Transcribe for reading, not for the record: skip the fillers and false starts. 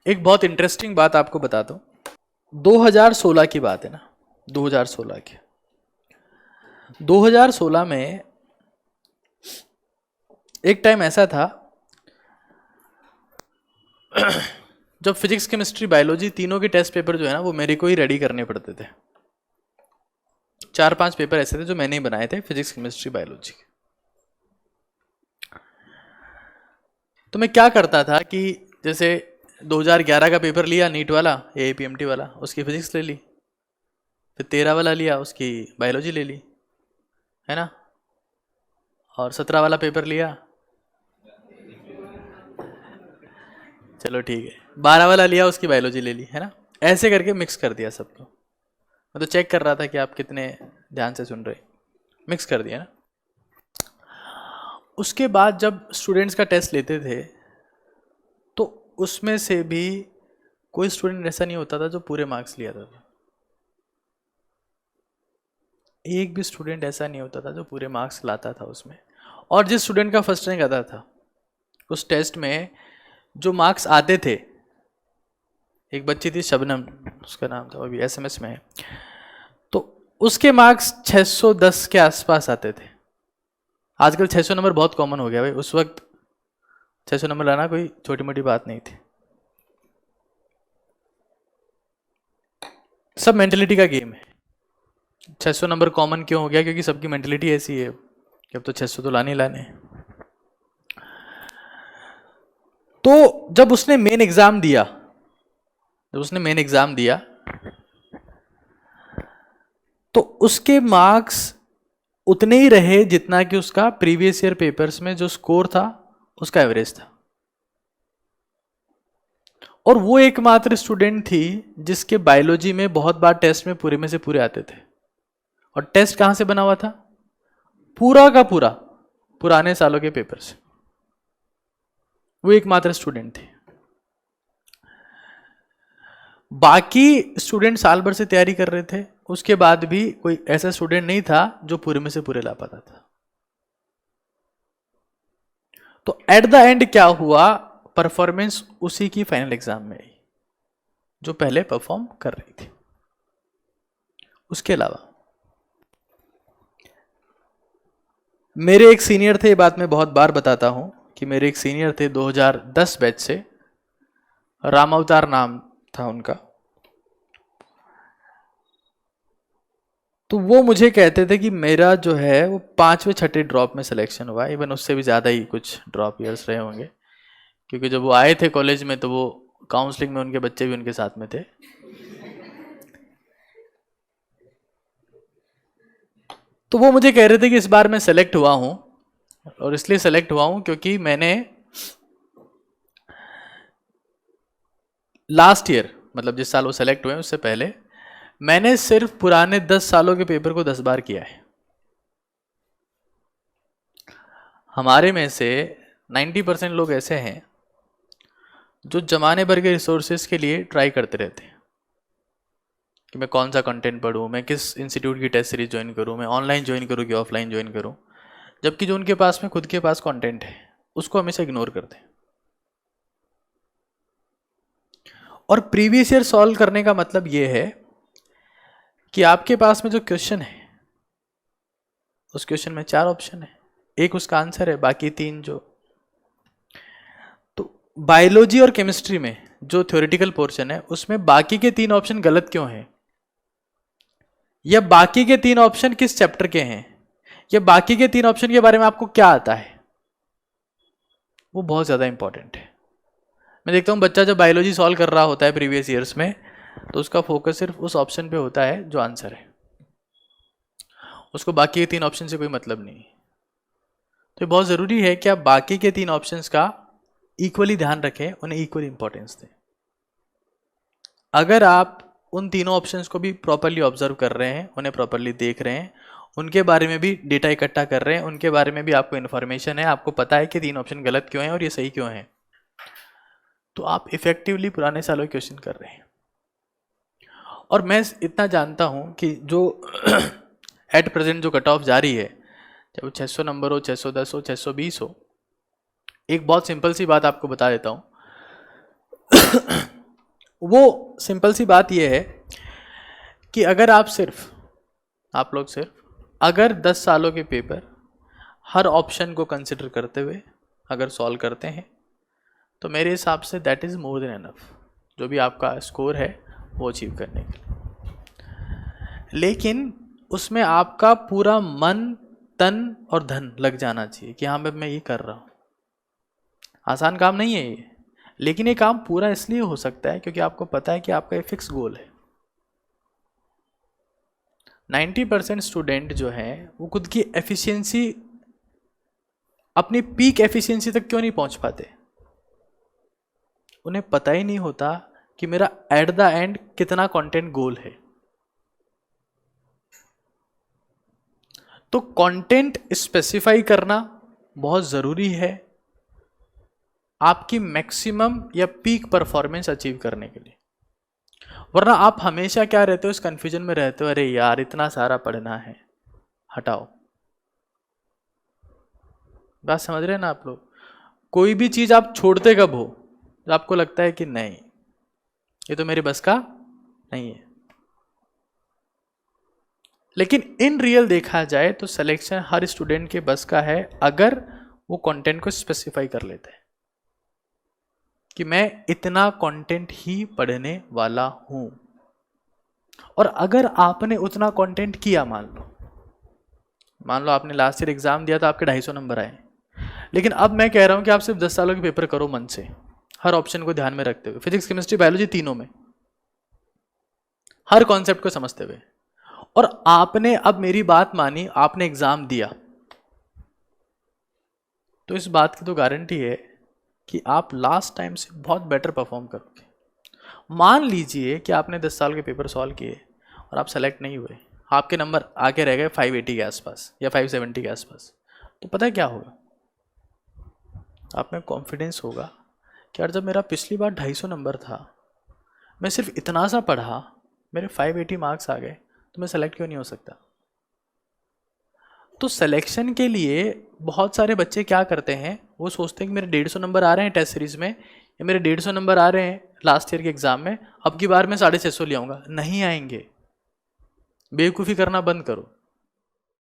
एक बहुत इंटरेस्टिंग बात आपको बताता हूँ। 2016 की बात है ना, 2016 की। 2016 में एक टाइम ऐसा था जब फिजिक्स केमिस्ट्री बायोलॉजी तीनों के टेस्ट पेपर जो है ना वो मेरे को ही रेडी करने पड़ते थे। 4-5 पेपर ऐसे थे जो मैंने ही बनाए थे फिजिक्स केमिस्ट्री बायोलॉजी के। तो मैं क्या करता था कि जैसे 2011 का पेपर लिया नीट वाला, APMT वाला, उसकी फिजिक्स ले ली, फिर 13 वाला लिया, उसकी बायोलॉजी ले ली, है ना, और 17 वाला पेपर लिया, चलो ठीक है, 12 वाला लिया, उसकी बायोलॉजी ले ली, है ना। ऐसे करके मिक्स कर दिया सबको। मैं तो चेक कर रहा था कि आप कितने ध्यान से सुन रहे। मिक्स कर दिया ना। उसके बाद जब स्टूडेंट्स का टेस्ट लेते थे तो उसमें से भी कोई स्टूडेंट ऐसा नहीं होता था जो पूरे मार्क्स लिया था। एक भी स्टूडेंट ऐसा नहीं होता था जो पूरे मार्क्स लाता था उसमें। और जिस स्टूडेंट का फर्स्ट रैंक आता था उस टेस्ट में जो मार्क्स आते थे, एक बच्ची थी शबनम, उसका नाम था, अभी SMS में है, तो उसके मार्क्स 610 के आसपास आते थे। आजकल 600 नंबर बहुत कॉमन हो गया भाई, उस वक्त 600 नंबर लाना कोई छोटी मोटी बात नहीं थी। सब मेंटेलिटी का गेम है। 600 नंबर कॉमन क्यों हो गया? क्योंकि सबकी मेंटेलिटी ऐसी है कि अब तो 600 तो लाने ही लाने। तो जब उसने मेन एग्जाम दिया, तो उसके मार्क्स उतने ही रहे जितना कि उसका प्रीवियस ईयर पेपर्स में जो स्कोर था उसका एवरेज था। और वो एकमात्र स्टूडेंट थी जिसके बायोलॉजी में बहुत बार टेस्ट में पूरे में से पूरे आते थे। और टेस्ट कहां से बना हुआ था? पूरा का पूरा पुराने सालों के पेपर से। वो एकमात्र स्टूडेंट थी। बाकी स्टूडेंट साल भर से तैयारी कर रहे थे, उसके बाद भी कोई ऐसा स्टूडेंट नहीं था जो पूरे में से पूरे ला पाता था। तो एट द एंड क्या हुआ? परफॉर्मेंस उसी की फाइनल एग्जाम में आई जो पहले परफॉर्म कर रही थी। उसके अलावा मेरे एक सीनियर थे, ये बात मैं बहुत बार बताता हूं कि मेरे एक सीनियर थे 2010 बैच से, राम अवतार नाम था उनका। तो वो मुझे कहते थे कि मेरा जो है वो 5वें 6ठे ड्रॉप में सिलेक्शन हुआ, इवन उससे भी ज़्यादा ही कुछ ड्रॉप ईयर्स रहे होंगे, क्योंकि जब वो आए थे कॉलेज में तो वो काउंसलिंग में उनके बच्चे भी उनके साथ में थे। तो वो मुझे कह रहे थे कि इस बार मैं सेलेक्ट हुआ हूँ, और इसलिए सेलेक्ट हुआ हूँ क्योंकि मैंने लास्ट ईयर, मतलब जिस साल वो सेलेक्ट हुए उससे पहले, मैंने सिर्फ पुराने 10 सालों के पेपर को 10 बार किया है। हमारे में से 90% लोग ऐसे हैं जो जमाने भर के रिसोर्सेज के लिए ट्राई करते रहते हैं कि मैं कौन सा कंटेंट पढूं, मैं किस इंस्टीट्यूट की टेस्ट सीरीज ज्वाइन करूं, मैं ऑनलाइन ज्वाइन करूं कि ऑफलाइन ज्वाइन करूं, जबकि जो उनके पास में खुद के पास कंटेंट है उसको हमेशा इग्नोर करते हैं। और प्रीवियस ईयर सॉल्व करने का मतलब ये है कि आपके पास में जो क्वेश्चन है उस क्वेश्चन में 4 ऑप्शन है, एक उसका आंसर है, बाकी 3 जो। तो बायोलॉजी और केमिस्ट्री में जो थ्योरेटिकल पोर्शन है उसमें बाकी के 3 ऑप्शन गलत क्यों हैं, या बाकी के 3 ऑप्शन किस चैप्टर के हैं, या बाकी के 3 ऑप्शन के बारे में आपको क्या आता है, वो बहुत ज़्यादा इंपॉर्टेंट है। मैं देखता हूँ बच्चा जब बायोलॉजी सॉल्व कर रहा होता है प्रीवियस ईयर्स में, तो उसका फोकस सिर्फ उस ऑप्शन पे होता है जो आंसर है, उसको बाकी के 3 ऑप्शन से कोई मतलब नहीं। तो बहुत ज़रूरी है कि आप बाकी के 3 ऑप्शंस का इक्वली ध्यान रखें, उन्हें इक्वली इंपॉर्टेंस दें। अगर आप उन तीनों ऑप्शंस को भी प्रॉपरली ऑब्जर्व कर रहे हैं, उन्हें प्रॉपरली देख रहे हैं, उनके बारे में भी डेटा इकट्ठा कर रहे हैं, उनके बारे में भी आपको इन्फॉर्मेशन है, आपको पता है कि 3 ऑप्शन गलत क्यों हैं और ये सही क्यों हैं, तो आप इफेक्टिवली पुराने सालों के क्वेश्चन कर रहे हैं। और मैं इतना जानता हूं कि जो एट प्रेजेंट जो कट ऑफ जारी है, चाहे वो 600 नंबर हो, 610 हो, 620 हो, एक बहुत सिंपल सी बात आपको बता देता हूं वो सिंपल सी बात यह है कि अगर आप लोग सिर्फ अगर 10 सालों के पेपर हर ऑप्शन को कंसिडर करते हुए अगर सॉल्व करते हैं तो मेरे हिसाब say that is more than enough, जो भी आपका स्कोर है वो अचीव करने के लिए। लेकिन उसमें आपका पूरा मन, तन और धन लग जाना चाहिए कि हाँ मैं ये कर रहा हूँ। आसान काम नहीं है ये, लेकिन ये काम पूरा इसलिए हो सकता है क्योंकि आपको पता है कि आपका एक फिक्स गोल है। 90% स्टूडेंट जो है वो खुद की एफिशिएंसी, अपनी पीक एफिशिएंसी तक क्यों नहीं पहुंच पाते? उन्हें पता ही नहीं होता कि मेरा एट द एंड कितना कंटेंट गोल है। तो कंटेंट स्पेसिफाई करना बहुत ज़रूरी है आपकी मैक्सिमम या पीक परफॉर्मेंस अचीव करने के लिए। वरना आप हमेशा क्या रहते हो, इस कंफ्यूजन में रहते हो, अरे यार इतना सारा पढ़ना है, हटाओ। बात समझ रहे हैं ना आप लोग? कोई भी चीज़ आप छोड़ते कब हो? जब आपको लगता है कि नहीं ये तो मेरे बस का नहीं है। लेकिन इन रियल देखा जाए तो सिलेक्शन हर स्टूडेंट के बस का है अगर वो कंटेंट को स्पेसिफाई कर लेते हैं कि मैं इतना कंटेंट ही पढ़ने वाला हूं। और अगर आपने उतना कंटेंट किया, मान लो आपने लास्ट ईयर एग्जाम दिया तो आपके 250 नंबर आए, लेकिन अब मैं कह रहा हूं कि आप सिर्फ 10 सालों के पेपर करो मन से, हर ऑप्शन को ध्यान में रखते हुए, फिजिक्स केमिस्ट्री बायोलॉजी तीनों में हर कॉन्सेप्ट को समझते हुए। और आपने अब मेरी बात मानी, आपने एग्जाम दिया, तो इस बात की तो गारंटी है कि आप लास्ट टाइम से बहुत बेटर परफॉर्म करोगे। मान लीजिए कि आपने 10 साल के पेपर सॉल्व किए और आप सेलेक्ट नहीं हुए, आपके नंबर आगे रह गए 580 के आसपास या 570 के आसपास, तो पता है क्या होगा? आप में कॉन्फिडेंस होगा कि यार जब मेरा पिछली बार 250 नंबर था, मैं सिर्फ इतना सा पढ़ा, मेरे 580 मार्क्स आ गए, तो मैं सेलेक्ट क्यों नहीं हो सकता? तो सिलेक्शन के लिए बहुत सारे बच्चे क्या करते हैं, वो सोचते हैं कि मेरे 150 नंबर आ रहे हैं टेस्ट सीरीज में, या मेरे 150 नंबर आ रहे हैं लास्ट ईयर के एग्जाम में, अब की बार मैं 650 ले आऊंगा। नहीं आएंगे, बेवकूफ़ी करना बंद करो।